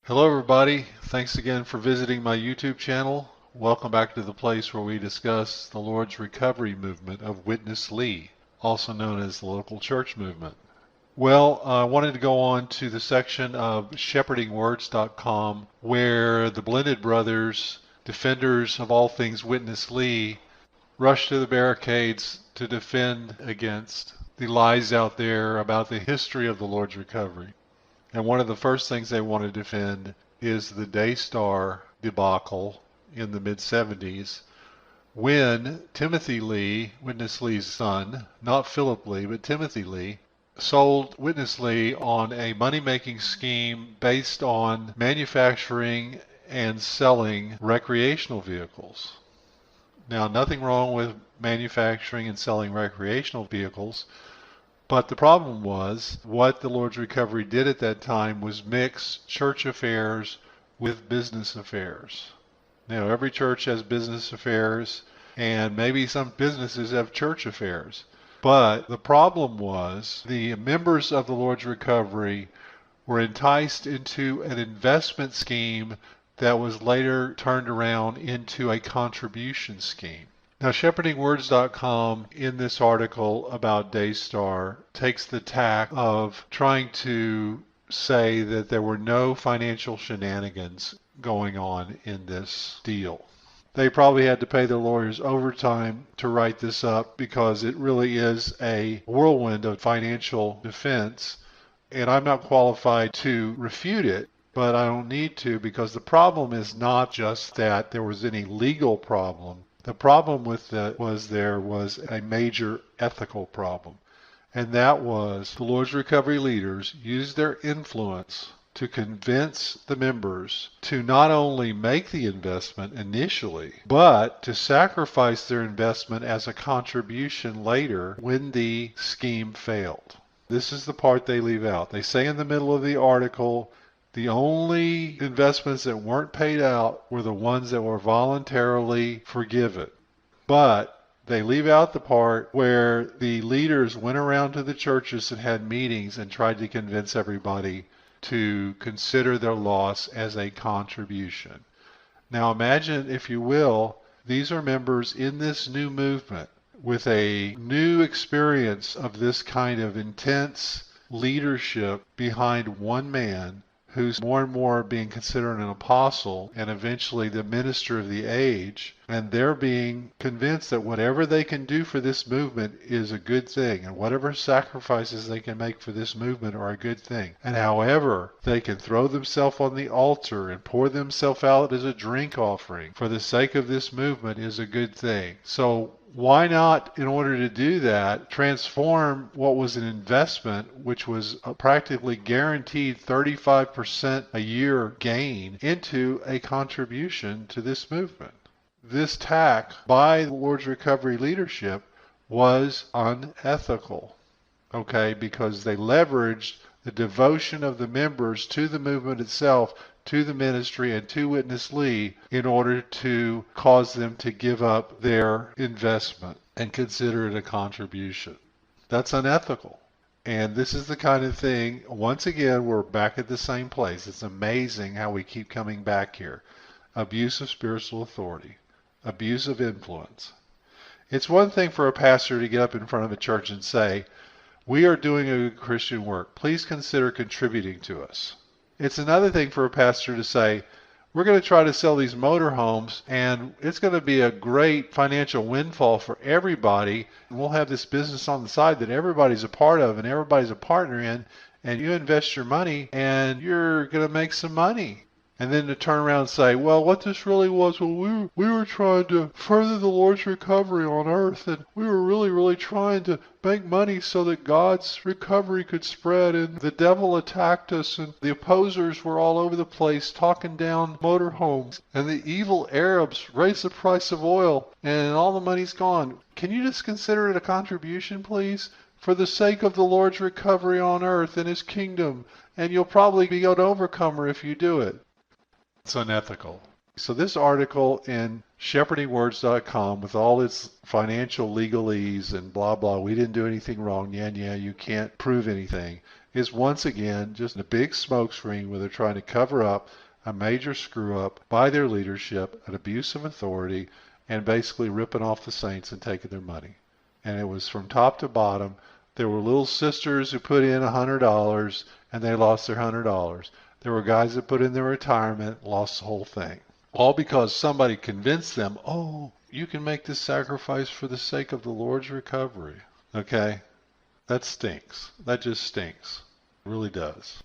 Hello everybody, thanks again for visiting my YouTube channel. Welcome back to the place where we discuss the Lord's Recovery Movement of Witness Lee, also known as the local church movement. Well, I wanted to go on to the section of shepherdingwords.com where the Blended Brothers, defenders of all things Witness Lee, rushed to the barricades to defend against the lies out there about the history of the Lord's recovery. And one of the first things they want to defend is the Daystar debacle in the mid-70s when Timothy Lee, Witness Lee's son, not Philip Lee, but Timothy Lee, sold Witness Lee on a money-making scheme based on manufacturing and selling recreational vehicles. Now, nothing wrong with manufacturing and selling recreational vehicles, but the problem was what the Lord's Recovery did at that time was mix church affairs with business affairs. Now, every church has business affairs, and maybe some businesses have church affairs. But the problem was the members of the Lord's Recovery were enticed into an investment scheme that was later turned around into a contribution scheme. Now, shepherdingwords.com in this article about Daystar takes the tack of trying to say that there were no financial shenanigans going on in this deal. They probably had to pay their lawyers overtime to write this up because it really is a whirlwind of financial defense, and I'm not qualified to refute it. But I don't need to, because the problem is not just that there was any legal problem. The problem with that was there was a major ethical problem. And that was the Lord's Recovery leaders used their influence to convince the members to not only make the investment initially, but to sacrifice their investment as a contribution later when the scheme failed. This is the part they leave out. They say in the middle of the article, the only investments that weren't paid out were the ones that were voluntarily forgiven. But they leave out the part where the leaders went around to the churches and had meetings and tried to convince everybody to consider their loss as a contribution. Now imagine, if you will, these are members in this new movement with a new experience of this kind of intense leadership behind one man who's more and more being considered an apostle and eventually the minister of the age, and they're being convinced that whatever they can do for this movement is a good thing, and whatever sacrifices they can make for this movement are a good thing. And however they can throw themselves on the altar and pour themselves out as a drink offering for the sake of this movement is a good thing. So why not, in order to do that, transform what was an investment, which was a practically guaranteed 35% a year gain, into a contribution to this movement? This tack by the Lord's Recovery leadership was unethical, okay, because they leveraged the devotion of the members to the movement itself, to the ministry, and to Witness Lee in order to cause them to give up their investment and consider it a contribution. That's unethical. And this is the kind of thing, once again, we're back at the same place. It's amazing how we keep coming back here. Abuse of spiritual authority, abuse of influence. It's one thing for a pastor to get up in front of a church and say, "We are doing a good Christian work. Please consider contributing to us." It's another thing for a pastor to say, "We're going to try to sell these motorhomes, and it's going to be a great financial windfall for everybody. And we'll have this business on the side that everybody's a part of and everybody's a partner in, and you invest your money, and you're going to make some money." And then to turn around and say, "Well, what this really was, well, we were trying to further the Lord's recovery on earth, and we were really trying to make money so that God's recovery could spread, and the devil attacked us, and the opposers were all over the place talking down motorhomes, and the evil Arabs raised the price of oil, and all the money's gone. Can you just consider it a contribution, please, for the sake of the Lord's recovery on earth and His kingdom, and you'll probably be an overcomer if you do it." It's unethical. So this article in shepherdingwords.com, with all its financial legalese and blah blah, we didn't do anything wrong, yeah, you can't prove anything, is once again just a big smokescreen where they're trying to cover up a major screw up by their leadership, an abuse of authority, and basically ripping off the saints and taking their money. And it was from top to bottom. There were little sisters who put in $100 and they lost their $100. There were guys that put in their retirement, lost the whole thing. All because somebody convinced them, oh, you can make this sacrifice for the sake of the Lord's recovery. Okay? That stinks. That just stinks. It really does.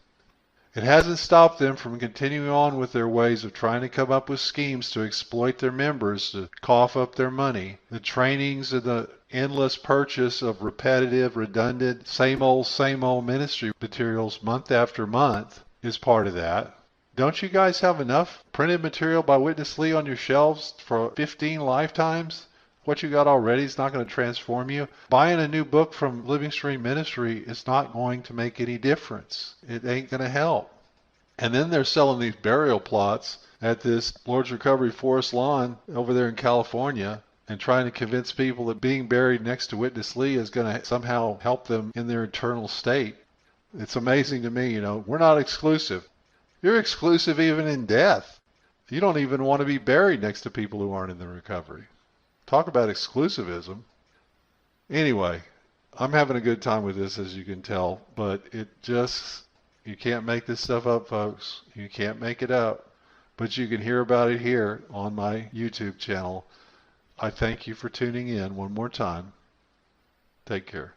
It hasn't stopped them from continuing on with their ways of trying to come up with schemes to exploit their members to cough up their money. The trainings and the endless purchase of repetitive, redundant, same old ministry materials month after month is part of that. Don't you guys have enough printed material by Witness Lee on your shelves for 15 lifetimes? What you got already is not going to transform you. Buying a new book from Living Stream Ministry is not going to make any difference. It ain't going to help. And then they're selling these burial plots at this Lord's Recovery Forest Lawn over there in California and trying to convince people that being buried next to Witness Lee is going to somehow help them in their eternal state. It's amazing to me, we're not exclusive. You're exclusive even in death. You don't even want to be buried next to people who aren't in the recovery. Talk about exclusivism. Anyway, I'm having a good time with this, as you can tell, but you can't make this stuff up, folks. You can't make it up. But you can hear about it here on my YouTube channel. I thank you for tuning in one more time. Take care.